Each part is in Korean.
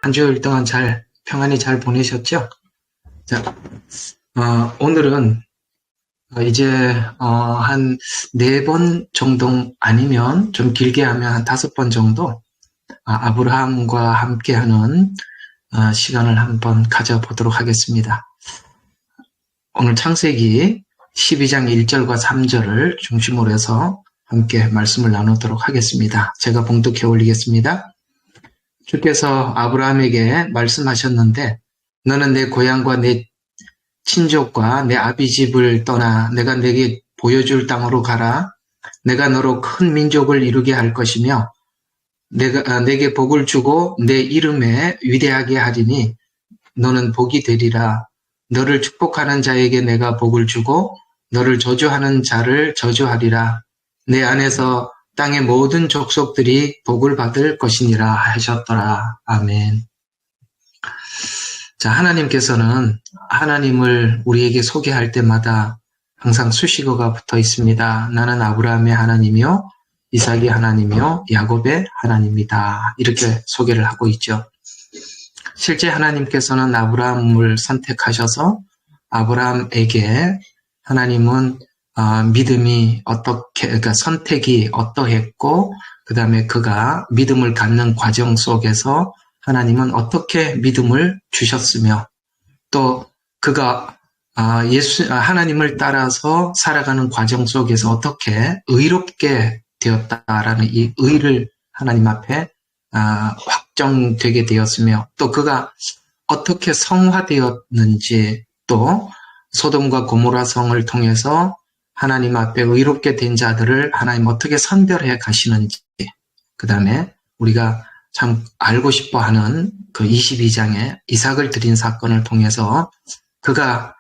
한 주일 동안 평안히 잘 보내셨죠? 자, 오늘은 이제 한 4번 정도 아니면 좀 길게 하면 한 5번 정도 아브라함과 함께하는 시간을 한번 가져보도록 하겠습니다. 오늘 창세기 12장 1절과 3절을 중심으로 해서 함께 말씀을 나누도록 하겠습니다. 제가 봉독해 올리겠습니다. 주께서 아브라함에게 말씀하셨는데 너는 내 고향과 내 친족과 내 아비 집을 떠나 내가 내게 보여줄 땅으로 가라. 내가 너로 큰 민족을 이루게 할 것이며 내게 복을 주고 내 이름에 위대하게 하리니 너는 복이 되리라. 너를 축복하는 자에게 내가 복을 주고 너를 저주하는 자를 저주하리라. 내 안에서 땅의 모든 족속들이 복을 받을 것이니라 하셨더라. 아멘. 자, 하나님께서는 하나님을 우리에게 소개할 때마다 항상 수식어가 붙어 있습니다. 나는 아브라함의 하나님이요, 이삭의 하나님이요, 야곱의 하나님이다. 이렇게 소개를 하고 있죠. 실제 하나님께서는 아브라함을 선택하셔서 아브라함에게 하나님은 믿음이 그러니까 선택이 어떠했고, 그 다음에 그가 믿음을 갖는 과정 속에서 하나님은 어떻게 믿음을 주셨으며, 또 그가 하나님을 따라서 살아가는 과정 속에서 어떻게 의롭게 되었다라는 이 의를 하나님 앞에 확정되게 되었으며, 또 그가 어떻게 성화되었는지, 또 소돔과 고모라 성을 통해서 하나님 앞에 의롭게 된 자들을 하나님 어떻게 선별해 가시는지, 그 다음에 우리가 참 알고 싶어 하는 그 22장에 이삭을 드린 사건을 통해서 그가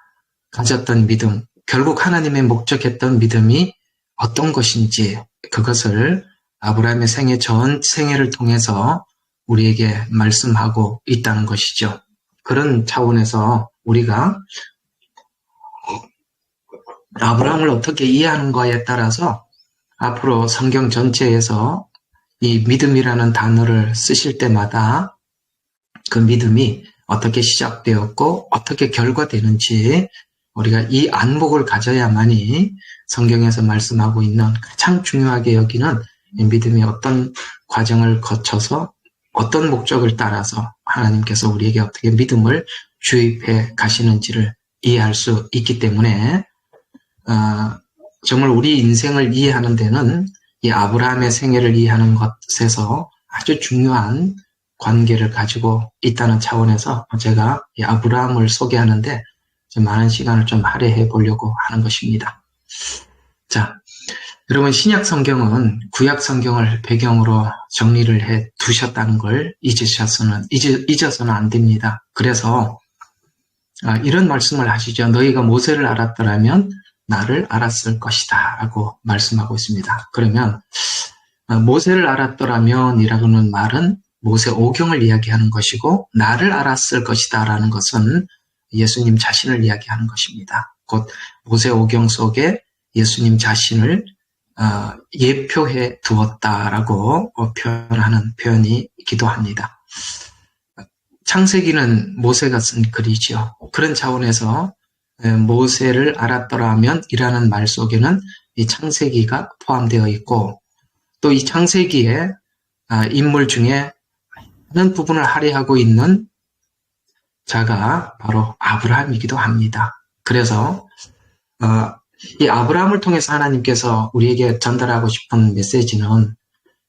가졌던 믿음, 결국 하나님의 목적했던 믿음이 어떤 것인지, 그것을 아브라함의 생애 전 생애를 통해서 우리에게 말씀하고 있다는 것이죠. 그런 차원에서 우리가 아브라함을 어떻게 이해하는가에 따라서 앞으로 성경 전체에서 이 믿음이라는 단어를 쓰실 때마다 그 믿음이 어떻게 시작되었고 어떻게 결과되는지 우리가 이 안목을 가져야만이 성경에서 말씀하고 있는 가장 중요하게 여기는 이 믿음이 어떤 과정을 거쳐서 어떤 목적을 따라서 하나님께서 우리에게 어떻게 믿음을 주입해 가시는지를 이해할 수 있기 때문에 정말 우리 인생을 이해하는 데는 이 아브라함의 생애를 이해하는 것에서 아주 중요한 관계를 가지고 있다는 차원에서 제가 이 아브라함을 소개하는데 좀 많은 시간을 좀 할애해 보려고 하는 것입니다. 자, 여러분, 신약 성경은 구약 성경을 배경으로 정리를 해 두셨다는 걸 잊어서는 안 됩니다. 그래서 이런 말씀을 하시죠. 너희가 모세를 알았더라면 나를 알았을 것이다 라고 말씀하고 있습니다. 그러면 모세를 알았더라면 이라고는 말은 모세 오경을 이야기하는 것이고, 나를 알았을 것이다 라는 것은 예수님 자신을 이야기하는 것입니다. 곧 모세 오경 속에 예수님 자신을 예표해 두었다라고 표현하는 표현이기도 합니다. 창세기는 모세가 쓴 글이죠. 그런 차원에서 모세를 알았더라면 이라는 말 속에는 이 창세기가 포함되어 있고, 또 이 창세기의 인물 중에 많은 부분을 할애하고 있는 자가 바로 아브라함이기도 합니다. 그래서 이 아브라함을 통해서 하나님께서 우리에게 전달하고 싶은 메시지는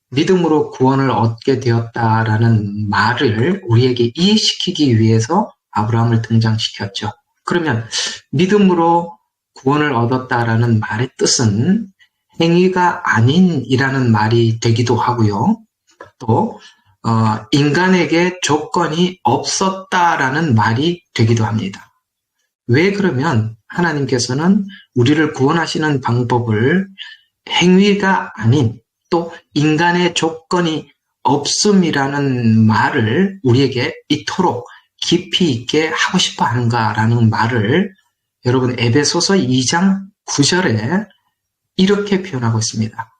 믿음으로 구원을 얻게 되었다라는 말을 우리에게 이해시키기 위해서 아브라함을 등장시켰죠. 그러면 믿음으로 구원을 얻었다라는 말의 뜻은 행위가 아닌이라는 말이 되기도 하고요. 또 인간에게 조건이 없었다라는 말이 되기도 합니다. 왜 그러면 하나님께서는 우리를 구원하시는 방법을 행위가 아닌 또 인간의 조건이 없음이라는 말을 우리에게 이토록 깊이 있게 하고 싶어 하는가라는 말을 여러분 에베소서 2장 9절에 이렇게 표현하고 있습니다.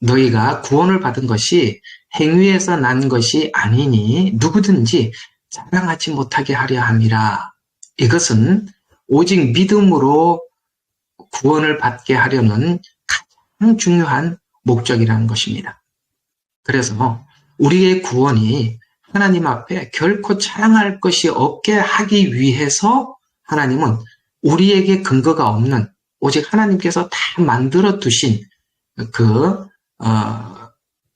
너희가 구원을 받은 것이 행위에서 난 것이 아니니 누구든지 자랑하지 못하게 하려 함이라. 이것은 오직 믿음으로 구원을 받게 하려는 가장 중요한 목적이라는 것입니다. 그래서 우리의 구원이 하나님 앞에 결코 자랑할 것이 없게 하기 위해서 하나님은 우리에게 근거가 없는 오직 하나님께서 다 만들어 두신 그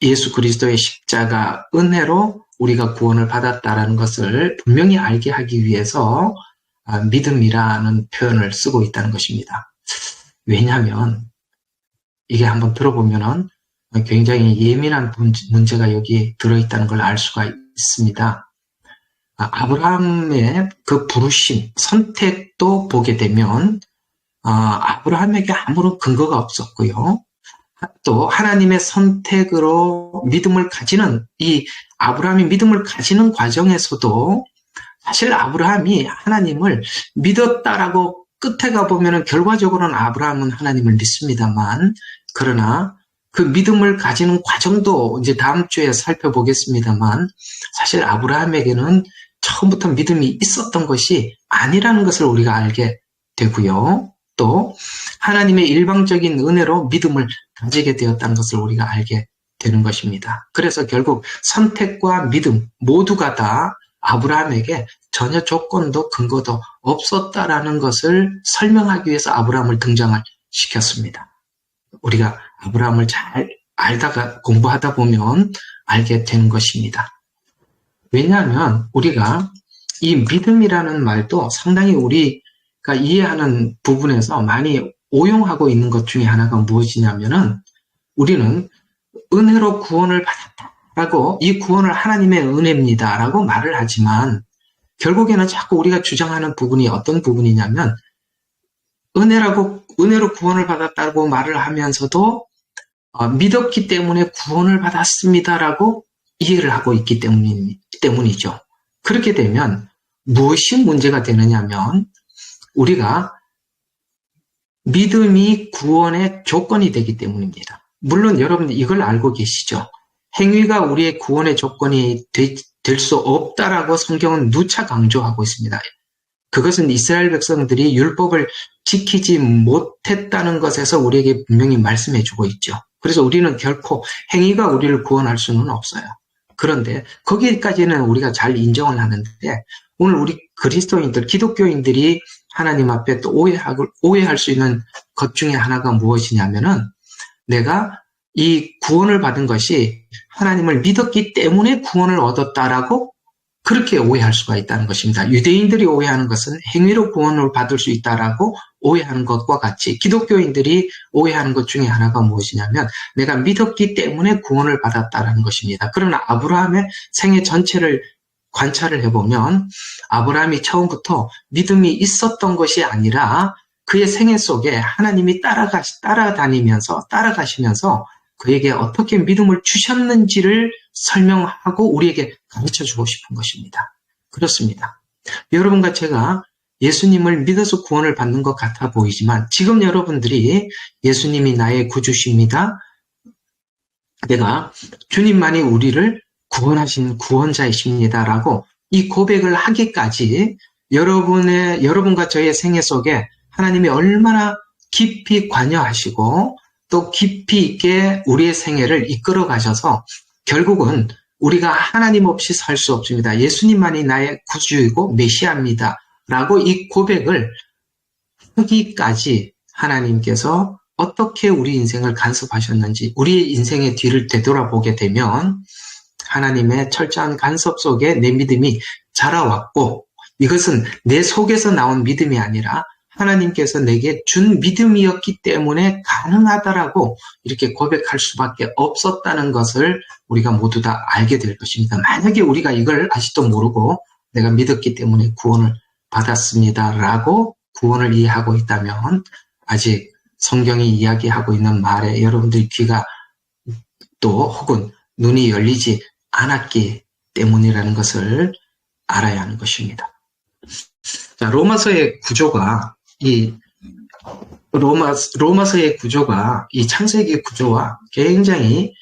예수 그리스도의 십자가 은혜로 우리가 구원을 받았다라는 것을 분명히 알게 하기 위해서 믿음이라는 표현을 쓰고 있다는 것입니다. 왜냐하면 이게 한번 들어보면은 굉장히 예민한 문제가 여기 들어있다는 걸 알 수가 있습니다. 아브라함의 그 부르심, 선택도 보게 되면 아브라함에게 아무런 근거가 없었고요. 또 하나님의 선택으로 믿음을 가지는 이 아브라함이 믿음을 가지는 과정에서도 사실 아브라함이 하나님을 믿었다라고 끝에 가보면 결과적으로는 아브라함은 하나님을 믿습니다만 그러나 그 믿음을 가지는 과정도 이제 다음 주에 살펴보겠습니다만 사실 아브라함에게는 처음부터 믿음이 있었던 것이 아니라는 것을 우리가 알게 되고요. 또 하나님의 일방적인 은혜로 믿음을 가지게 되었다는 것을 우리가 알게 되는 것입니다. 그래서 결국 선택과 믿음 모두가 다 아브라함에게 전혀 조건도 근거도 없었다라는 것을 설명하기 위해서 아브라함을 등장을 시켰습니다. 우리가 아브라함을 잘 알다가 공부하다 보면 알게 되는 것입니다. 왜냐하면 우리가 이 믿음이라는 말도 상당히 우리가 이해하는 부분에서 많이 오용하고 있는 것 중에 하나가 무엇이냐면은 우리는 은혜로 구원을 받았다라고 이 구원을 하나님의 은혜입니다라고 말을 하지만 결국에는 자꾸 우리가 주장하는 부분이 어떤 부분이냐면 은혜로 구원을 받았다고 말을 하면서도 믿었기 때문에 구원을 받았습니다라고 이해를 하고 있기 때문이죠. 그렇게 되면 무엇이 문제가 되느냐면 우리가 믿음이 구원의 조건이 되기 때문입니다. 물론 여러분들 이걸 알고 계시죠. 행위가 우리의 구원의 조건이 될 수 없다라고 성경은 누차 강조하고 있습니다. 그것은 이스라엘 백성들이 율법을 지키지 못했다는 것에서 우리에게 분명히 말씀해주고 있죠. 그래서 우리는 결코 행위가 우리를 구원할 수는 없어요. 그런데 거기까지는 우리가 잘 인정을 하는데 오늘 우리 그리스도인들, 기독교인들이 하나님 앞에 또 오해할 수 있는 것 중에 하나가 무엇이냐면은 내가 이 구원을 받은 것이 하나님을 믿었기 때문에 구원을 얻었다라고 그렇게 오해할 수가 있다는 것입니다. 유대인들이 오해하는 것은 행위로 구원을 받을 수 있다라고 오해하는 것과 같이 기독교인들이 오해하는 것 중에 하나가 무엇이냐면 내가 믿었기 때문에 구원을 받았다라는 것입니다. 그러나 아브라함의 생애 전체를 관찰을 해보면 아브라함이 처음부터 믿음이 있었던 것이 아니라 그의 생애 속에 하나님이 따라가시면서 그에게 어떻게 믿음을 주셨는지를 설명하고 우리에게 가르쳐주고 싶은 것입니다. 그렇습니다. 여러분과 제가 예수님을 믿어서 구원을 받는 것 같아 보이지만 지금 여러분들이 예수님이 나의 구주십니다. 내가 주님만이 우리를 구원하신 구원자이십니다라고 이 고백을 하기까지 여러분과 저의 생애 속에 하나님이 얼마나 깊이 관여하시고 또 깊이 있게 우리의 생애를 이끌어 가셔서 결국은 우리가 하나님 없이 살 수 없습니다. 예수님만이 나의 구주이고 메시아입니다. 라고 이 고백을 하기까지 하나님께서 어떻게 우리 인생을 간섭하셨는지 우리의 인생의 뒤를 되돌아보게 되면 하나님의 철저한 간섭 속에 내 믿음이 자라왔고 이것은 내 속에서 나온 믿음이 아니라 하나님께서 내게 준 믿음이었기 때문에 가능하다라고 이렇게 고백할 수밖에 없었다는 것을 우리가 모두 다 알게 될 것입니다. 만약에 우리가 이걸 아직도 모르고 내가 믿었기 때문에 구원을 받았습니다라고 구원을 이해하고 있다면 아직 성경이 이야기하고 있는 말에 여러분들의 귀가 또 혹은 눈이 열리지 않았기 때문이라는 것을 알아야 하는 것입니다. 자, 로마서의 구조가 이 로마서의 구조가 이 창세기 구조와 굉장히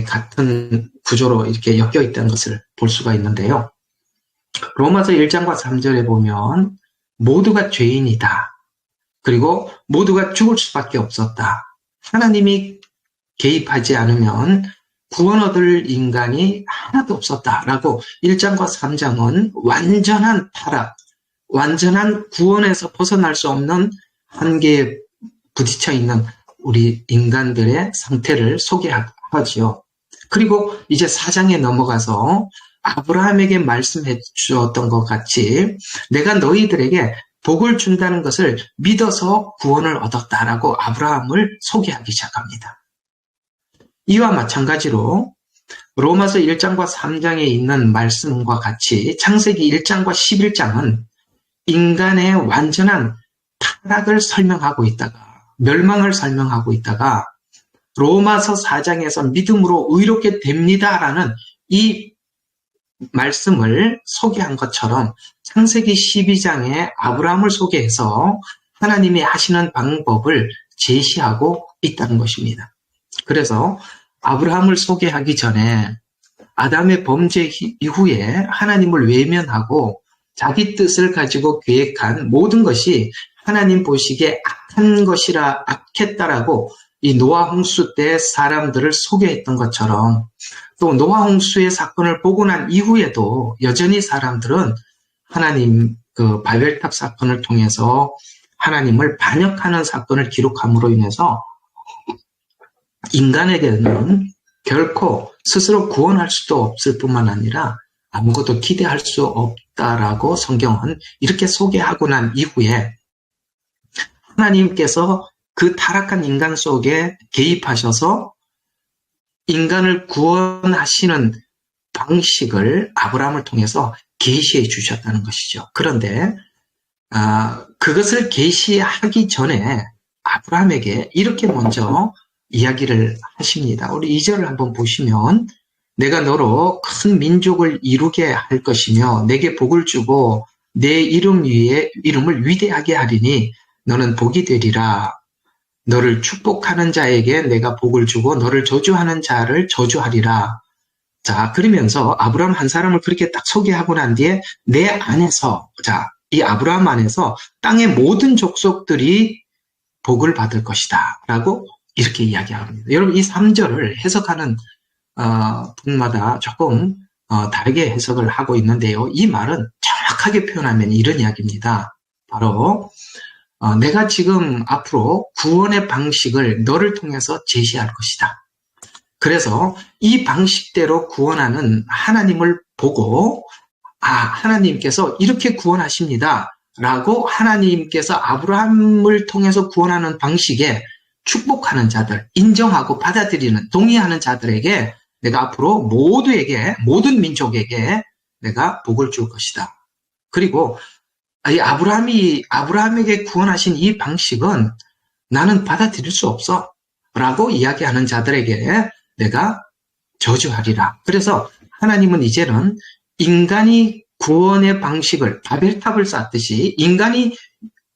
같은 구조로 이렇게 엮여 있다는 것을 볼 수가 있는데요. 로마서 1장과 3절에 보면 모두가 죄인이다. 그리고 모두가 죽을 수밖에 없었다. 하나님이 개입하지 않으면 구원 얻을 인간이 하나도 없었다라고 1장과 3장은 완전한 타락, 완전한 구원에서 벗어날 수 없는 한계에 부딪혀 있는 우리 인간들의 상태를 소개하지요. 그리고 이제 4장에 넘어가서 아브라함에게 말씀해 주었던 것 같이 내가 너희들에게 복을 준다는 것을 믿어서 구원을 얻었다라고 아브라함을 소개하기 시작합니다. 이와 마찬가지로 로마서 1장과 3장에 있는 말씀과 같이 창세기 1장과 11장은 인간의 완전한 타락을 설명하고 있다가 멸망을 설명하고 있다가 로마서 4장에서 믿음으로 의롭게 됩니다라는 이 말씀을 소개한 것처럼 창세기 12장에 아브라함을 소개해서 하나님이 하시는 방법을 제시하고 있다는 것입니다. 그래서 아브라함을 소개하기 전에 아담의 범죄 이후에 하나님을 외면하고 자기 뜻을 가지고 계획한 모든 것이 하나님 보시기에 악했다라고 이 노아 홍수 때 사람들을 소개했던 것처럼 또 노아 홍수의 사건을 보고 난 이후에도 여전히 사람들은 하나님 바벨탑 사건을 통해서 하나님을 반역하는 사건을 기록함으로 인해서 인간에게는 결코 스스로 구원할 수도 없을 뿐만 아니라 아무것도 기대할 수 없다라고 성경은 이렇게 소개하고 난 이후에 하나님께서 그 타락한 인간 속에 개입하셔서 인간을 구원하시는 방식을 아브라함을 통해서 계시해 주셨다는 것이죠. 그런데 그것을 계시하기 전에 아브라함에게 이렇게 먼저 이야기를 하십니다. 우리 2절을 한번 보시면 내가 너로 큰 민족을 이루게 할 것이며 내게 복을 주고 내 이름을 위대하게 하리니 너는 복이 되리라. 너를 축복하는 자에게 내가 복을 주고 너를 저주하는 자를 저주하리라. 자, 그러면서 아브라함 한 사람을 그렇게 딱 소개하고 난 뒤에 내 안에서, 이 아브라함 안에서 땅의 모든 족속들이 복을 받을 것이다. 라고 이렇게 이야기합니다. 여러분, 이 3절을 해석하는 분마다 조금 다르게 해석을 하고 있는데요. 이 말은 정확하게 표현하면 이런 이야기입니다. 바로 내가 지금 앞으로 구원의 방식을 너를 통해서 제시할 것이다. 그래서 이 방식대로 구원하는 하나님을 보고 하나님께서 이렇게 구원하십니다. 라고 하나님께서 아브라함을 통해서 구원하는 방식에 축복하는 자들, 인정하고 받아들이는, 동의하는 자들에게 내가 앞으로 모든 민족에게 내가 복을 줄 것이다. 그리고 이 아브라함에게 구원하신 이 방식은 나는 받아들일 수 없어. 라고 이야기하는 자들에게 내가 저주하리라. 그래서 하나님은 이제는 인간이 구원의 방식을 바벨탑을 쌓듯이 인간이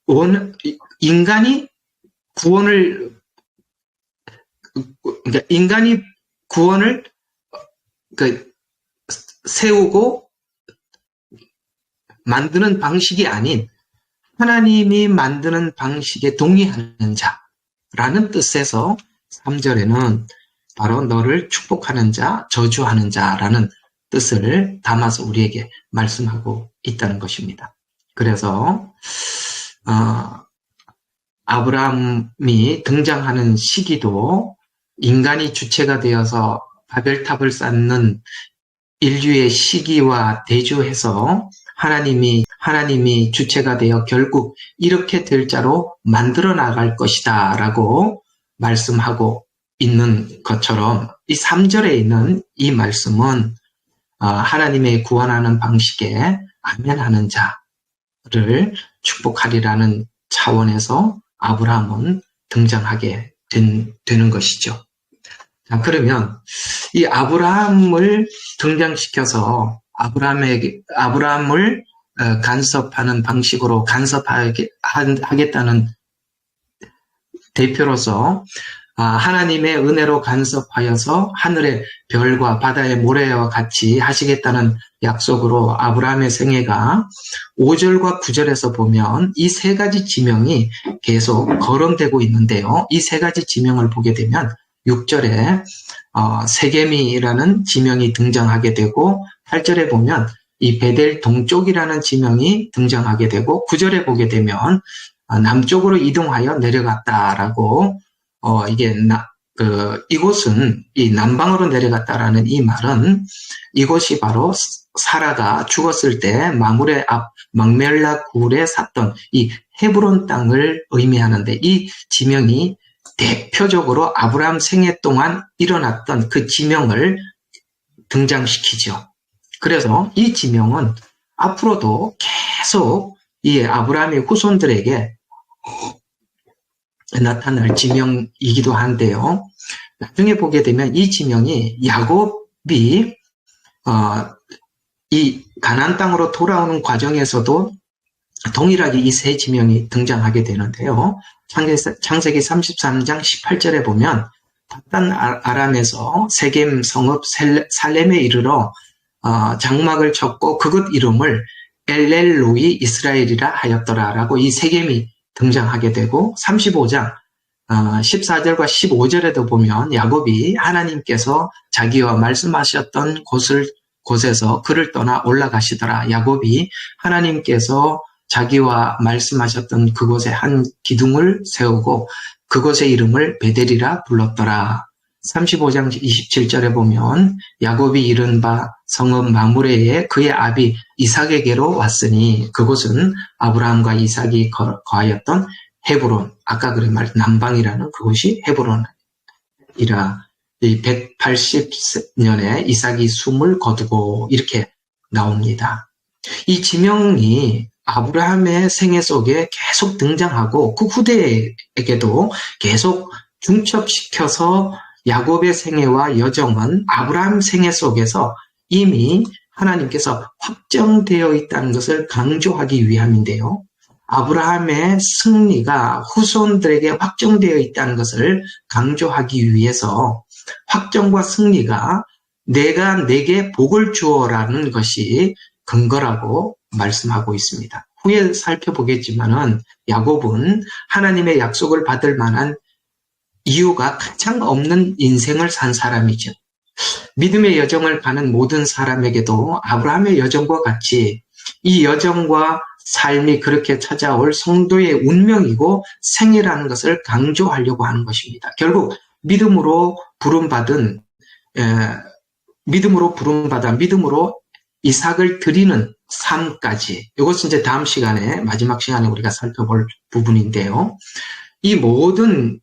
구원을 세우고 만드는 방식이 아닌 하나님이 만드는 방식에 동의하는 자라는 뜻에서 3절에는 바로 너를 축복하는 자, 저주하는 자라는 뜻을 담아서 우리에게 말씀하고 있다는 것입니다. 그래서 아브라함이 등장하는 시기도 인간이 주체가 되어서 바벨탑을 쌓는 인류의 시기와 대조해서 하나님이 주체가 되어 결국 이렇게 될 자로 만들어 나갈 것이다 라고 말씀하고 있는 것처럼 이 3절에 있는 이 말씀은 하나님의 구원하는 방식에 아멘하는 자를 축복하리라는 차원에서 아브라함은 등장하게 되는 것이죠. 자, 그러면 이 아브라함을 등장시켜서 아브라함을 간섭하는 방식으로 간섭하겠다는 대표로서 하나님의 은혜로 간섭하여서 하늘의 별과 바다의 모래와 같이 하시겠다는 약속으로 아브라함의 생애가 5절과 9절에서 보면 이 세 가지 지명이 계속 거론되고 있는데요. 이 세 가지 지명을 보게 되면 6절에 세겜이라는 지명이 등장하게 되고 8절에 보면 이 베델 동쪽이라는 지명이 등장하게 되고 9절에 보게 되면 남쪽으로 이동하여 내려갔다라고 이곳은 이 남방으로 내려갔다라는 이 말은 이곳이 바로 사라가 죽었을 때 마물의 앞 막멜라 굴에 샀던 이 헤브론 땅을 의미하는데 이 지명이 대표적으로 아브라함 생애 동안 일어났던 그 지명을 등장시키죠. 그래서 이 지명은 앞으로도 계속 이 아브라함의 후손들에게 나타날 지명이기도 한데요. 나중에 보게 되면 이 지명이 야곱이 이 가나안 땅으로 돌아오는 과정에서도 동일하게 이 세 지명이 등장하게 되는데요. 창세기 33장 18절에 보면 paddan 아람에서 세겜 성읍 살렘에 이르러 장막을 쳤고 그곳 이름을 엘렐로이 이스라엘이라 하였더라라고 이 세겜이 등장하게 되고 35장 14절과 15절에도 보면 야곱이 하나님께서 자기와 말씀하셨던 곳에서 그를 떠나 올라가시더라. 야곱이 하나님께서 자기와 말씀하셨던 그곳에 한 기둥을 세우고 그곳의 이름을 베델이라 불렀더라. 35장 27절에 보면 야곱이 이른 바 성읍 마므레에 그의 아비 이삭에게로 왔으니 그곳은 아브라함과 이삭이 거하였던 헤브론, 아까 그런 말 남방이라는 그곳이 헤브론이라. 이 180년에 이삭이 숨을 거두고 이렇게 나옵니다. 이 지명이 아브라함의 생애 속에 계속 등장하고 그 후대에게도 계속 중첩시켜서 야곱의 생애와 여정은 아브라함 생애 속에서 이미 하나님께서 확정되어 있다는 것을 강조하기 위함인데요. 아브라함의 승리가 후손들에게 확정되어 있다는 것을 강조하기 위해서 확정과 승리가 내가 내게 복을 주어라는 것이 근거라고 말씀하고 있습니다. 후에 살펴보겠지만은 야곱은 하나님의 약속을 받을 만한 이유가 가장 없는 인생을 산 사람이죠. 믿음의 여정을 가는 모든 사람에게도 아브라함의 여정과 같이 이 여정과 삶이 그렇게 찾아올 성도의 운명이고 생애라는 것을 강조하려고 하는 것입니다. 결국 믿음으로 부름받아 믿음으로 이삭을 드리는 삶까지, 이것은 이제 다음 시간에 마지막 시간에 우리가 살펴볼 부분인데요. 이 모든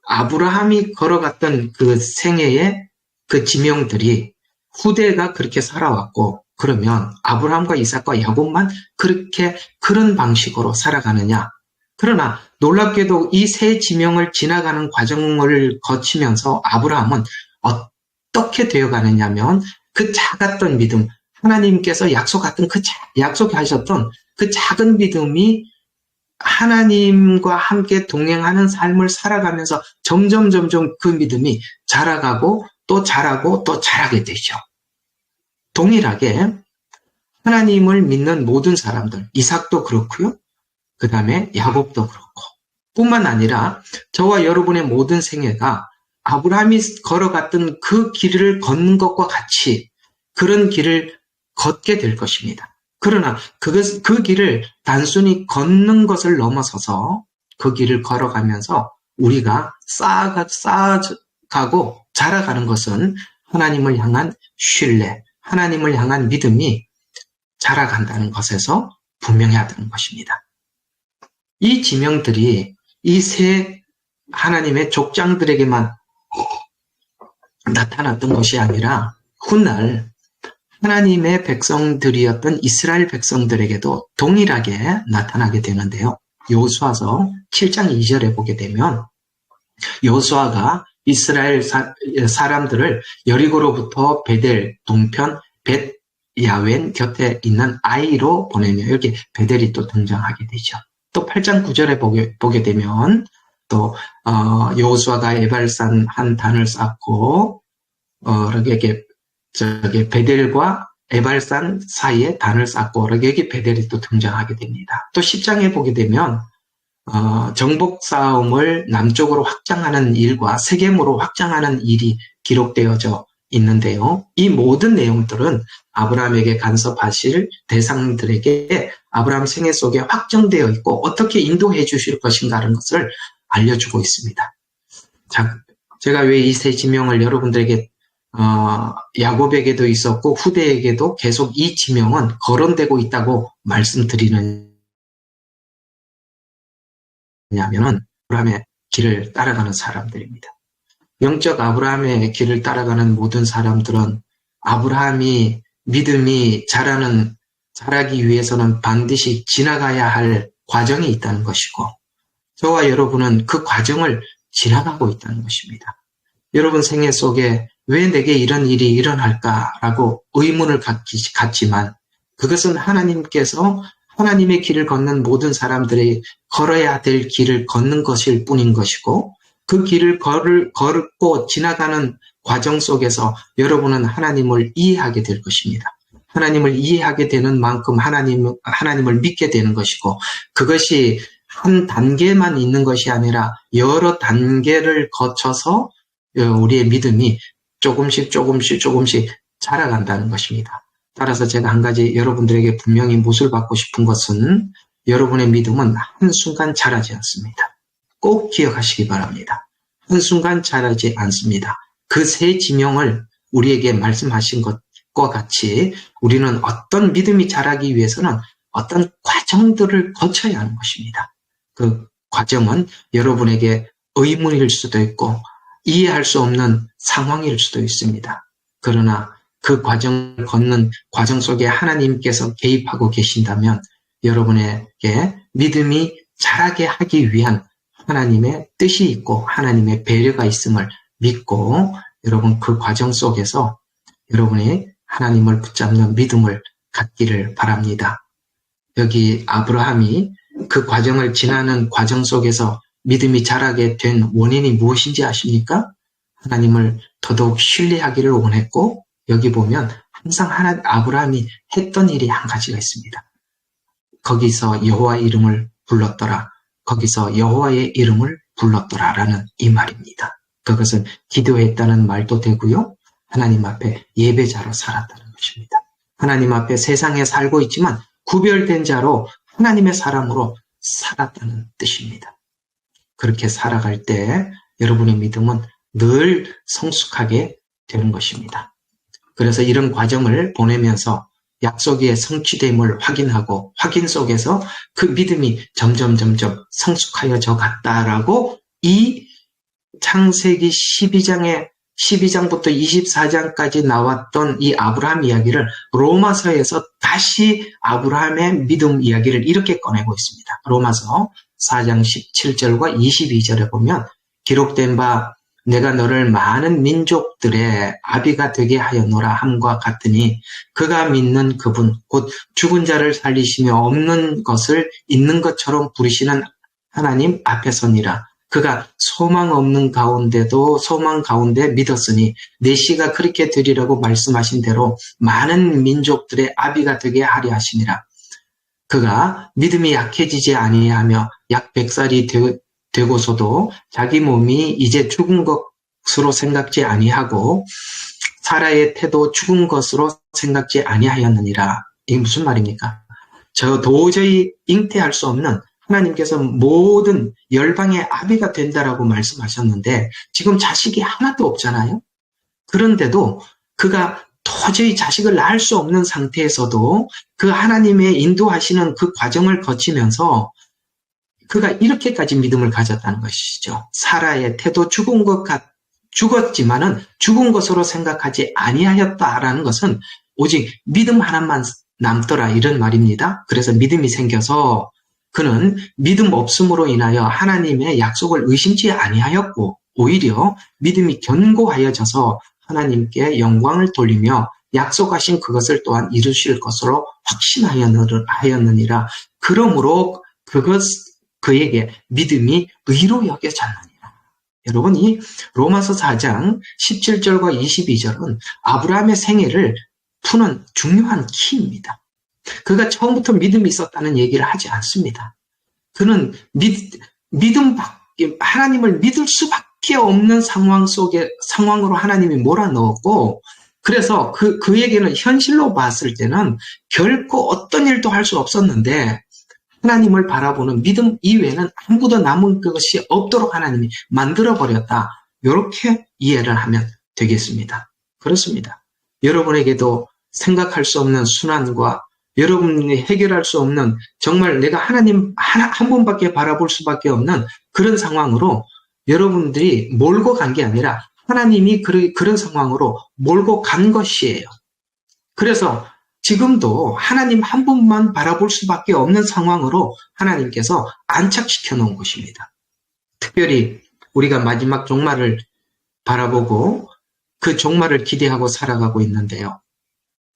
아브라함이 걸어갔던 그 생애의 그 지명들이 후대가 그렇게 살아왔고, 그러면 아브라함과 이삭과 야곱만 그런 방식으로 살아가느냐? 그러나 놀랍게도 이 세 지명을 지나가는 과정을 거치면서 아브라함은 어떻게 되어가느냐면 그 작았던 믿음, 하나님께서 약속하셨던 그 작은 믿음이 하나님과 함께 동행하는 삶을 살아가면서 점점 그 믿음이 자라가고 또 자라고 또 자라게 되죠. 동일하게 하나님을 믿는 모든 사람들, 이삭도 그렇고요. 그 다음에 야곱도 그렇고 뿐만 아니라 저와 여러분의 모든 생애가 아브라함이 걸어갔던 그 길을 걷는 것과 같이 그런 길을 걷게 될 것입니다. 그러나 그 길을 단순히 걷는 것을 넘어서서 그 길을 걸어가면서 우리가 쌓아가고 자라가는 것은 하나님을 향한 신뢰, 하나님을 향한 믿음이 자라간다는 것에서 분명해야 되는 것입니다. 이 지명들이 이 세 하나님의 족장들에게만 나타났던 것이 아니라 훗날 하나님의 백성들이었던 이스라엘 백성들에게도 동일하게 나타나게 되는데요. 여호수아서 7장 2절에 보게 되면 여호수아가 이스라엘 사람들을 여리고로부터 베델 동편 벳 야웬 곁에 있는 아이로 보내며 여기 베델이 또 등장하게 되죠. 또 8장 9절에 보게 되면 또 여호수아가 에발산 한 단을 쌓고 이렇게 저기 베델과 에발산 사이에 단을 쌓고 여기 베델이 또 등장하게 됩니다. 또 10장에 보게 되면 정복 싸움을 남쪽으로 확장하는 일과 세겜으로 확장하는 일이 기록되어져 있는데요. 이 모든 내용들은 아브라함에게 간섭하실 대상들에게 아브라함 생애 속에 확정되어 있고 어떻게 인도해 주실 것인가라는 것을 알려주고 있습니다. 자, 제가 왜 이 세 지명을 여러분들에게 야곱에게도 있었고 후대에게도 계속 이 지명은 거론되고 있다고 말씀드리느냐면은 아브라함의 길을 따라가는 사람들입니다. 영적 아브라함의 길을 따라가는 모든 사람들은 아브라함이 믿음이 자라기 위해서는 반드시 지나가야 할 과정이 있다는 것이고 저와 여러분은 그 과정을 지나가고 있다는 것입니다. 여러분 생애 속에 왜 내게 이런 일이 일어날까라고 의문을 갖지만 그것은 하나님께서 하나님의 길을 걷는 모든 사람들이 걸어야 될 길을 걷는 것일 뿐인 것이고 그 길을 걷고 지나가는 과정 속에서 여러분은 하나님을 이해하게 될 것입니다. 하나님을 이해하게 되는 만큼 하나님을 믿게 되는 것이고 그것이 한 단계만 있는 것이 아니라 여러 단계를 거쳐서 우리의 믿음이 조금씩 자라간다는 것입니다. 따라서 제가 한 가지 여러분들에게 분명히 못을 받고 싶은 것은 여러분의 믿음은 한순간 자라지 않습니다. 꼭 기억하시기 바랍니다. 한순간 자라지 않습니다. 그 세 지명을 우리에게 말씀하신 것과 같이 우리는 어떤 믿음이 자라기 위해서는 어떤 과정들을 거쳐야 하는 것입니다. 그 과정은 여러분에게 의문일 수도 있고 이해할 수 없는 상황일 수도 있습니다. 그러나 그 과정을 걷는 과정 속에 하나님께서 개입하고 계신다면 여러분에게 믿음이 자라게 하기 위한 하나님의 뜻이 있고 하나님의 배려가 있음을 믿고 여러분 그 과정 속에서 여러분이 하나님을 붙잡는 믿음을 갖기를 바랍니다. 여기 아브라함이 그 과정을 지나는 과정 속에서 믿음이 자라게 된 원인이 무엇인지 아십니까? 하나님을 더더욱 신뢰하기를 원했고 여기 보면 항상 아브라함이 했던 일이 한 가지가 있습니다. 거기서 여호와 이름을 불렀더라. 거기서 여호와의 이름을 불렀더라라는 이 말입니다. 그것은 기도했다는 말도 되고요. 하나님 앞에 예배자로 살았다는 것입니다. 하나님 앞에 세상에 살고 있지만 구별된 자로 하나님의 사람으로 살았다는 뜻입니다. 그렇게 살아갈 때 여러분의 믿음은 늘 성숙하게 되는 것입니다. 그래서 이런 과정을 보내면서 약속의 성취됨을 확인하고 확인 속에서 그 믿음이 점점 성숙하여져 갔다라고 이 창세기 12장부터 24장까지 나왔던 이 아브라함 이야기를 로마서에서 다시 아브라함의 믿음 이야기를 이렇게 꺼내고 있습니다. 로마서 4장 17절과 22절에 보면 기록된 바 내가 너를 많은 민족들의 아비가 되게 하였노라 함과 같으니 그가 믿는 그분 곧 죽은 자를 살리시며 없는 것을 있는 것처럼 부리시는 하나님 앞에서니라. 그가 소망 없는 가운데도 소망 가운데 믿었으니 내 씨가 그렇게 되리라고 말씀하신 대로 많은 민족들의 아비가 되게 하려 하시니라. 그가 믿음이 약해지지 아니하며 약 100살이 되고서도 자기 몸이 이제 죽은 것으로 생각지 아니하고 사라의 태도 죽은 것으로 생각지 아니하였느니라. 이게 무슨 말입니까? 저 도저히 잉태할 수 없는 하나님께서 모든 열방의 아비가 된다라고 말씀하셨는데 지금 자식이 하나도 없잖아요. 그런데도 그가 도저히 자식을 낳을 수 없는 상태에서도 그 하나님의 인도하시는 그 과정을 거치면서 그가 이렇게까지 믿음을 가졌다는 것이죠. 사라의 태도 죽었지만은 죽은 것으로 생각하지 아니하였다라는 것은 오직 믿음 하나만 남더라 이런 말입니다. 그래서 믿음이 생겨서 그는 믿음 없음으로 인하여 하나님의 약속을 의심치 아니하였고 오히려 믿음이 견고하여져서 하나님께 영광을 돌리며 약속하신 그것을 또한 이루실 것으로 확신하였느니라. 그러므로 그에게 믿음이 의로 여겨졌느니라. 여러분, 이 로마서 4장 17절과 22절은 아브라함의 생애를 푸는 중요한 키입니다. 그가 처음부터 믿음이 있었다는 얘기를 하지 않습니다. 그는 하나님을 믿을 수밖에 없는 상황으로 하나님이 몰아넣었고, 그래서 그에게는 현실로 봤을 때는 결코 어떤 일도 할 수 없었는데, 하나님을 바라보는 믿음 이외에는 아무것도 남은 것이 없도록 하나님이 만들어버렸다. 이렇게 이해를 하면 되겠습니다. 그렇습니다. 여러분에게도 생각할 수 없는 순환과 여러분이 해결할 수 없는, 정말 내가 하나님 한 분밖에 바라볼 수밖에 없는 그런 상황으로 여러분들이 몰고 간 게 아니라 하나님이 그런 상황으로 몰고 간 것이에요. 그래서 지금도 하나님 한 분만 바라볼 수밖에 없는 상황으로 하나님께서 안착시켜 놓은 것입니다. 특별히 우리가 마지막 종말을 바라보고 그 종말을 기대하고 살아가고 있는데요.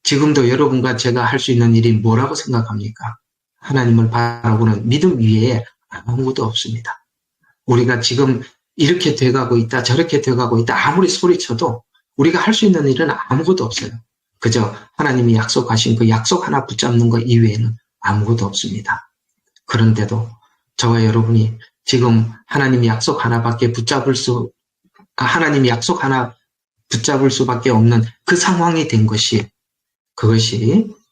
지금도 여러분과 제가 할 수 있는 일이 뭐라고 생각합니까? 하나님을 바라보는 믿음 위에 아무것도 없습니다. 우리가 지금 이렇게 돼가고 있다, 저렇게 돼가고 있다, 아무리 소리쳐도 우리가 할 수 있는 일은 아무것도 없어요. 그저 하나님이 약속하신 그 약속 하나 붙잡는 것 이외에는 아무것도 없습니다. 그런데도 저와 여러분이 지금 하나님이 약속 하나 붙잡을 수밖에 없는 그 상황이 된 그것이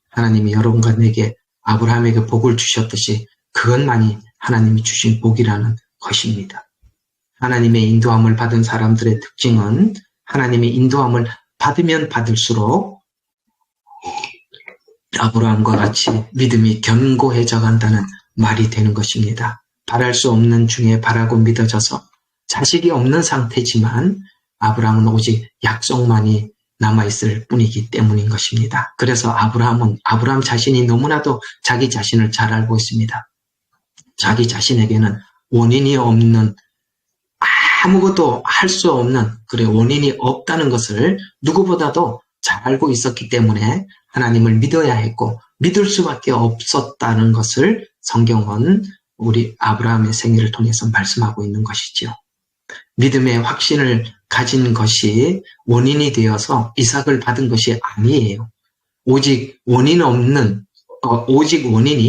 하나님이 여러분과 내게 아브라함에게 복을 주셨듯이 그것만이 하나님이 주신 복이라는 것입니다. 하나님의 인도함을 받은 사람들의 특징은 하나님의 인도함을 받으면 받을수록 아브라함과 같이 믿음이 견고해져 간다는 말이 되는 것입니다. 바랄 수 없는 중에 바라고 믿어져서 자식이 없는 상태지만 아브라함은 오직 약속만이 남아있을 뿐이기 때문인 것입니다. 그래서 아브라함 자신이 너무나도 자기 자신을 잘 알고 있습니다. 자기 자신에게는 원인이 없는, 아무것도 할 수 없는, 원인이 없다는 것을 누구보다도 잘 알고 있었기 때문에 하나님을 믿어야 했고 믿을 수밖에 없었다는 것을 성경은 우리 아브라함의 생애를 통해서 말씀하고 있는 것이죠. 믿음의 확신을 가진 것이 원인이 되어서 이삭을 받은 것이 아니에요. 오직 원인이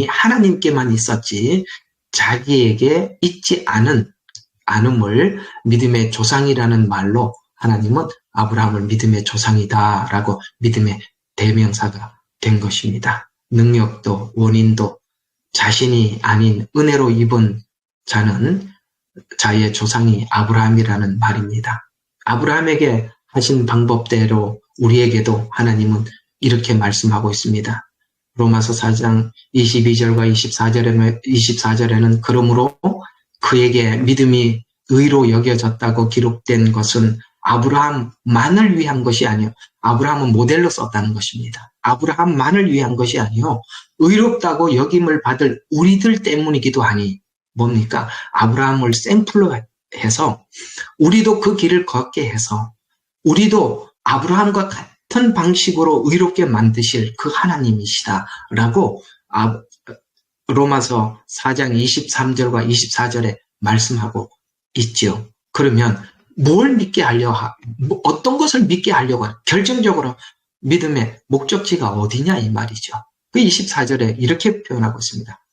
하나님께만 있었지 자기에게 있지 않음을 믿음의 조상이라는 말로 하나님은 아브라함을 믿음의 조상이다라고 믿음의 대명사가 된 것입니다. 능력도 원인도 자신이 아닌 은혜로 입은 자의 조상이 아브라함이라는 말입니다. 아브라함에게 하신 방법대로 우리에게도 하나님은 이렇게 말씀하고 있습니다. 로마서 4장 22절과 24절에는 그러므로 그에게 믿음이 의로 여겨졌다고 기록된 것은 아브라함만을 위한 것이 아니요. 아브라함은 모델로 썼다는 것입니다. 아브라함만을 위한 것이 아니요. 의롭다고 여김을 받을 우리들 때문이기도 하니 뭡니까? 아브라함을 샘플로 해서 우리도 그 길을 걷게 해서 우리도 아브라함과 같은 방식으로 의롭게 만드실 그 하나님이시다라고 로마서 4장 23절과 24절에 말씀하고 있죠. 그러면 뭘 믿게 어떤 것을 믿게 하려고 결정적으로 믿음의 목적지가 어디냐 이 말이죠. 그 24절에 이렇게 표현하고 있습니다.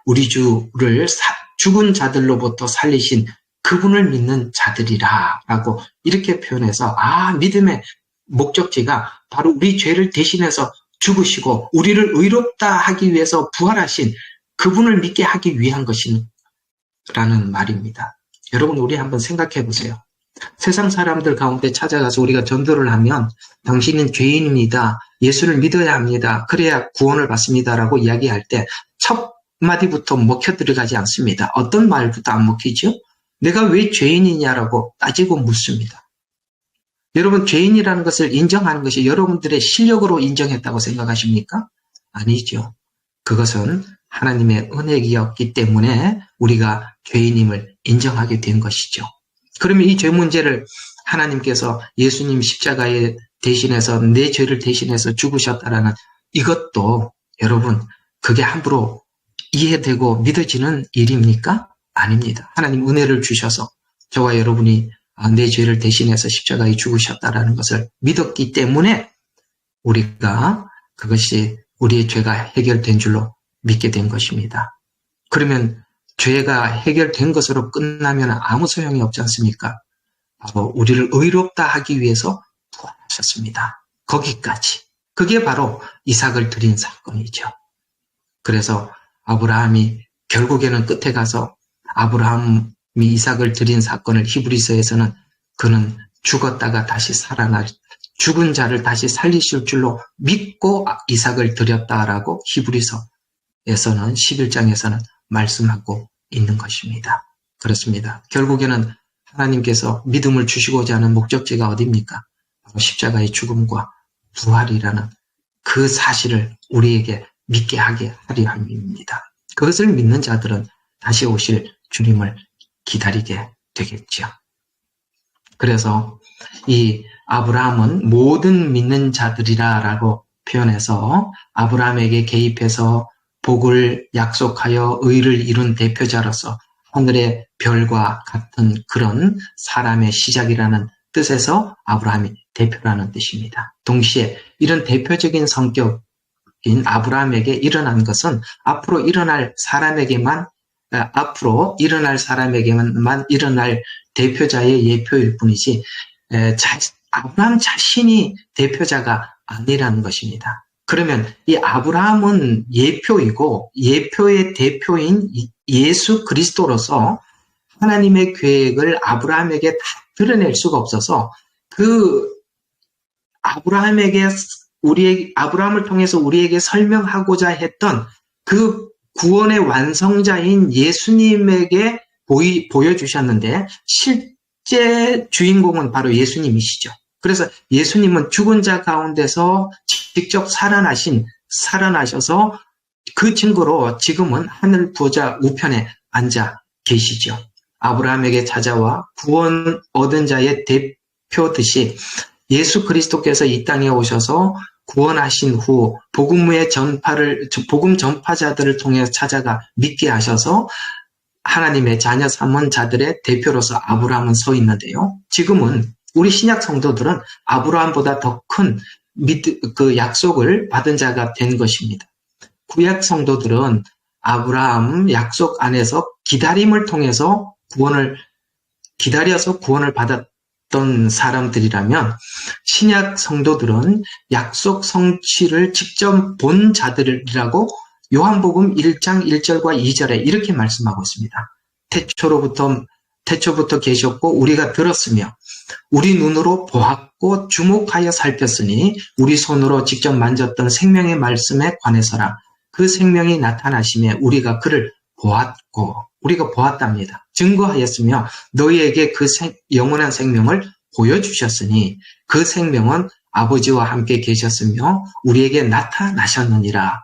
우리 주를 죽은 자들로부터 살리신 그분을 믿는 자들이라 라고 이렇게 표현해서 믿음의 목적지가 바로 우리 죄를 대신해서 죽으시고 우리를 의롭다 하기 위해서 부활하신 그분을 믿게 하기 위한 것이라는 말입니다. 여러분, 우리 한번 생각해 보세요. 세상 사람들 가운데 찾아가서 우리가 전도를 하면 당신은 죄인입니다. 예수를 믿어야 합니다. 그래야 구원을 받습니다라고 이야기할 때 첫 마디부터 먹혀 들어가지 않습니다. 어떤 말부터 안 먹히죠? 내가 왜 죄인이냐라고 따지고 묻습니다. 여러분, 죄인이라는 것을 인정하는 것이 여러분들의 실력으로 인정했다고 생각하십니까? 아니죠. 그것은 하나님의 은혜이었기 때문에 우리가 죄인임을 인정하게 된 것이죠. 그러면 이 죄 문제를 하나님께서 예수님 십자가에 대신해서 내 죄를 대신해서 죽으셨다라는 이것도 여러분, 그게 함부로 이해되고 믿어지는 일입니까? 아닙니다. 하나님 은혜를 주셔서 저와 여러분이 내 죄를 대신해서 십자가에 죽으셨다라는 것을 믿었기 때문에 우리가 그것이 우리의 죄가 해결된 줄로 믿게 된 것입니다. 그러면 죄가 해결된 것으로 끝나면 아무 소용이 없지 않습니까? 바로 우리를 의롭다 하기 위해서 부활하셨습니다. 거기까지. 그게 바로 이삭을 드린 사건이죠. 그래서 아브라함이 결국에는 끝에 가서 아브라함이 이삭을 드린 사건을 히브리서에서는 그는 죽었다가 다시 살아나 죽은 자를 다시 살리실 줄로 믿고 이삭을 드렸다라고 히브리서에서는 11장에서는 말씀하고 있는 것입니다. 그렇습니다. 결국에는 하나님께서 믿음을 주시고자 하는 목적지가 어디입니까? 바로 십자가의 죽음과 부활이라는 그 사실을 우리에게 믿게 하게 하려 함입니다. 그것을 믿는 자들은 다시 오실 주님을 기다리게 되겠죠. 그래서 이 아브라함은 모든 믿는 자들이라고 표현해서 아브라함에게 개입해서 복을 약속하여 의를 이룬 대표자로서 하늘의 별과 같은 그런 사람의 시작이라는 뜻에서 아브라함이 대표라는 뜻입니다. 동시에 이런 대표적인 성격인 아브라함에게 일어난 것은 앞으로 일어날 사람에게만 일어날 대표자의 예표일 뿐이지 아브라함 자신이 대표자가 아니라는 것입니다. 그러면 이 아브라함은 예표이고 예표의 대표인 예수 그리스도로서 하나님의 계획을 아브라함에게 다 드러낼 수가 없어서 그 아브라함을 통해서 우리에게 설명하고자 했던 그 구원의 완성자인 예수님에게 보여주셨는데 실제 주인공은 바로 예수님이시죠. 그래서 예수님은 죽은 자 가운데서 직접 살아나셔서 그 증거로 지금은 하늘 보좌 우편에 앉아 계시죠. 아브라함에게 찾아와 구원 얻은 자의 대표듯이 예수 그리스도께서 이 땅에 오셔서 구원하신 후 복음 전파자들을 통해 찾아가 믿게 하셔서 하나님의 자녀 삼은 자들의 대표로서 아브라함은 서 있는데요. 지금은 우리 신약 성도들은 아브라함보다 더 큰 그 약속을 받은 자가 된 것입니다. 구약 성도들은 아브라함 약속 안에서 기다림을 통해서 기다려서 구원을 받았던 사람들이라면 신약 성도들은 약속 성취를 직접 본 자들이라고 요한복음 1장 1절과 2절에 이렇게 말씀하고 있습니다. 태초부터 계셨고 우리가 들었으며 우리 눈으로 보았고 주목하여 살폈으니 우리 손으로 직접 만졌던 생명의 말씀에 관해서라. 그 생명이 나타나심에 우리가 그를 보았답니다. 증거하였으며 너희에게 그 영원한 생명을 보여주셨으니 그 생명은 아버지와 함께 계셨으며 우리에게 나타나셨느니라.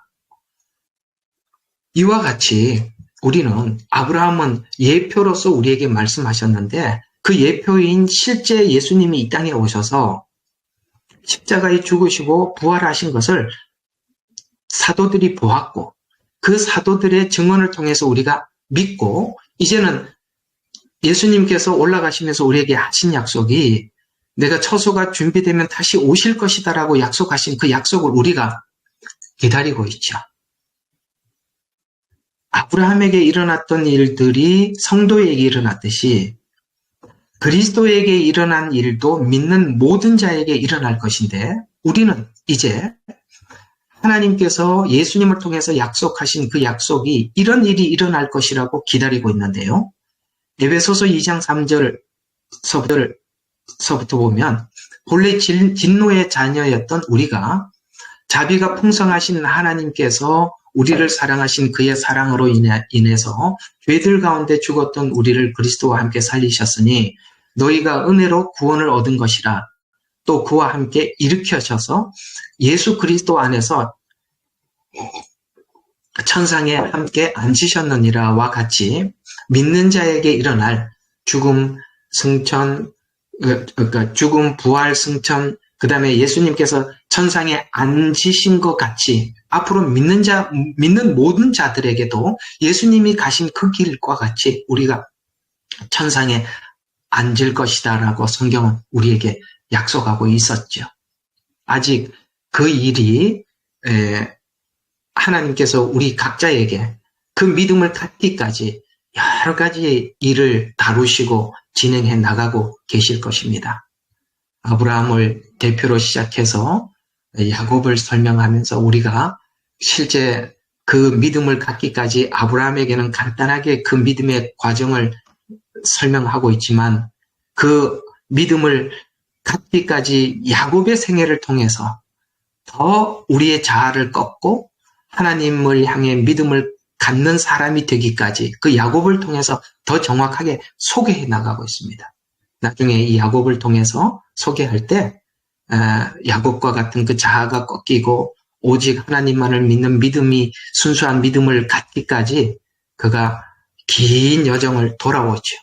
이와 같이 우리는 아브라함은 예표로서 우리에게 말씀하셨는데 그 예표인 실제 예수님이 이 땅에 오셔서 십자가에 죽으시고 부활하신 것을 사도들이 보았고 그 사도들의 증언을 통해서 우리가 믿고 이제는 예수님께서 올라가시면서 우리에게 하신 약속이 내가 처소가 준비되면 다시 오실 것이다라고 약속하신 그 약속을 우리가 기다리고 있죠. 아브라함에게 일어났던 일들이 성도에게 일어났듯이 그리스도에게 일어난 일도 믿는 모든 자에게 일어날 것인데 우리는 이제 하나님께서 예수님을 통해서 약속하신 그 약속이 이런 일이 일어날 것이라고 기다리고 있는데요. 에베소서 2장 3절서부터 보면 본래 진노의 자녀였던 우리가 자비가 풍성하신 하나님께서 우리를 사랑하신 그의 사랑으로 인해서 죄들 가운데 죽었던 우리를 그리스도와 함께 살리셨으니 너희가 은혜로 구원을 얻은 것이라. 또 그와 함께 일으켜셔서 예수 그리스도 안에서 천상에 함께 앉으셨느니라와 같이 믿는 자에게 일어날 죽음, 부활, 승천, 그 다음에 예수님께서 천상에 앉으신 것 같이 앞으로 믿는 모든 자들에게도 예수님이 가신 그 길과 같이 우리가 천상에 앉을 것이다라고 성경은 우리에게 약속하고 있었죠. 아직 그 일이 하나님께서 우리 각자에게 그 믿음을 갖기까지 여러 가지 일을 다루시고 진행해 나가고 계실 것입니다. 아브라함을 대표로 시작해서 야곱을 설명하면서 우리가 실제 그 믿음을 갖기까지 아브라함에게는 간단하게 그 믿음의 과정을 설명하고 있지만 그 믿음을 갖기까지 야곱의 생애를 통해서 더 우리의 자아를 꺾고 하나님을 향해 믿음을 갖는 사람이 되기까지 그 야곱을 통해서 더 정확하게 소개해 나가고 있습니다. 나중에 이 야곱을 통해서 소개할 때 야곱과 같은 그 자아가 꺾이고 오직 하나님만을 믿는 믿음이 순수한 믿음을 갖기까지 그가 긴 여정을 돌아오죠.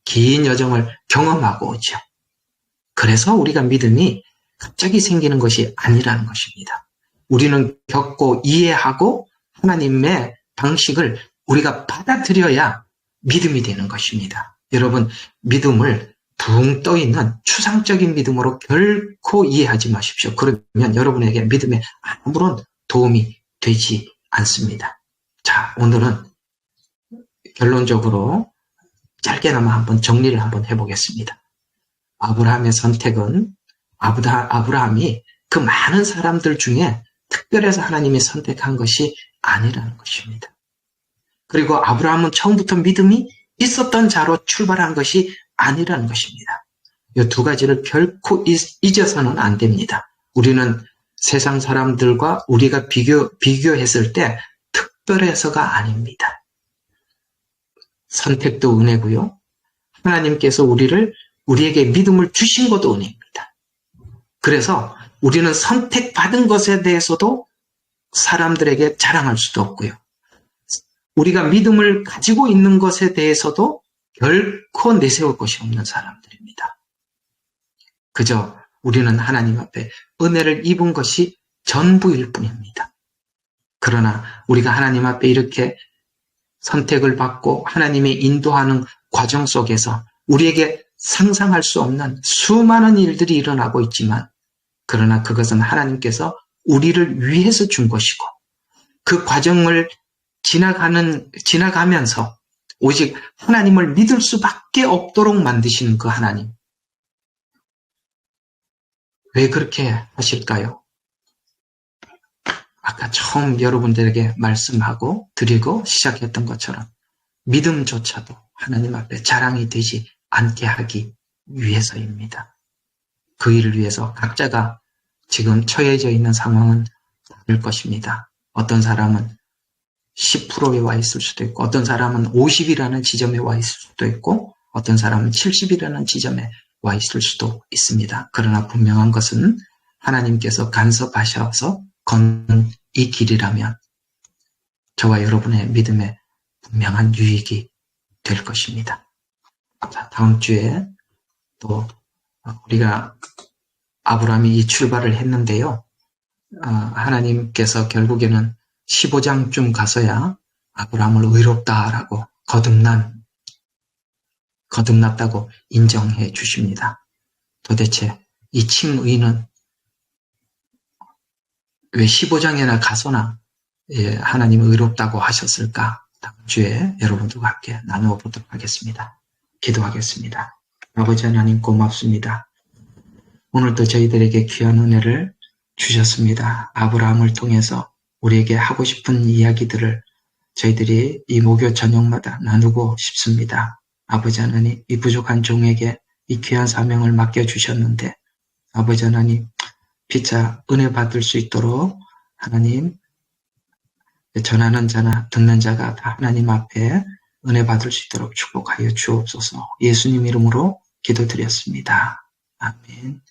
긴 여정을 경험하고 오죠. 그래서 우리가 믿음이 갑자기 생기는 것이 아니라는 것입니다. 우리는 겪고 이해하고 하나님의 방식을 우리가 받아들여야 믿음이 되는 것입니다. 여러분, 믿음을 붕 떠있는 추상적인 믿음으로 결코 이해하지 마십시오. 그러면 여러분에게 믿음에 아무런 도움이 되지 않습니다. 자, 오늘은 결론적으로 짧게나마 한번 정리를 한번 해보겠습니다. 아브라함의 선택은 아브라함이 그 많은 사람들 중에 특별해서 하나님이 선택한 것이 아니라는 것입니다. 그리고 아브라함은 처음부터 믿음이 있었던 자로 출발한 것이 아니라는 것입니다. 이 두 가지를 결코 잊어서는 안 됩니다. 우리는 세상 사람들과 우리가 비교했을 때 특별해서가 아닙니다. 선택도 은혜고요. 하나님께서 우리에게 믿음을 주신 것도 은혜입니다. 그래서 우리는 선택받은 것에 대해서도 사람들에게 자랑할 수도 없고요. 우리가 믿음을 가지고 있는 것에 대해서도 결코 내세울 것이 없는 사람들입니다. 그저 우리는 하나님 앞에 은혜를 입은 것이 전부일 뿐입니다. 그러나 우리가 하나님 앞에 이렇게 선택을 받고 하나님의 인도하는 과정 속에서 우리에게 상상할 수 없는 수많은 일들이 일어나고 있지만 그러나 그것은 하나님께서 우리를 위해서 준 것이고 그 과정을 지나가면서 오직 하나님을 믿을 수밖에 없도록 만드시는 그 하나님. 왜 그렇게 하실까요? 아까 처음 여러분들에게 말씀하고 드리고 시작했던 것처럼 믿음조차도 하나님 앞에 자랑이 되지 않게 하기 위해서입니다. 그 일을 위해서 각자가 지금 처해져 있는 상황은 다를 것입니다. 어떤 사람은 10%에 와 있을 수도 있고 어떤 사람은 50이라는 지점에 와 있을 수도 있고 어떤 사람은 70이라는 지점에 와 있을 수도 있습니다. 그러나 분명한 것은 하나님께서 간섭하셔서 걷는 이 길이라면 저와 여러분의 믿음에 분명한 유익이 될 것입니다. 자, 다음 주에 또 우리가 아브라함이 이 출발을 했는데요. 하나님께서 결국에는 15장쯤 가서야 아브라함을 의롭다라고 거듭났다고 인정해 주십니다. 도대체 이 칭의는 왜 15장에나 가서나 하나님이 의롭다고 하셨을까? 다음 주에 여러분들과 함께 나누어 보도록 하겠습니다. 기도하겠습니다. 아버지 하나님 고맙습니다. 오늘도 저희들에게 귀한 은혜를 주셨습니다. 아브라함을 통해서 우리에게 하고 싶은 이야기들을 저희들이 이 목요 저녁마다 나누고 싶습니다. 아버지 하나님, 이 부족한 종에게 이 귀한 사명을 맡겨주셨는데 아버지 하나님, 피차 은혜 받을 수 있도록 하나님, 전하는 자나 듣는 자가 다 하나님 앞에 은혜 받을 수 있도록 축복하여 주옵소서. 예수님 이름으로 기도드렸습니다. 아멘.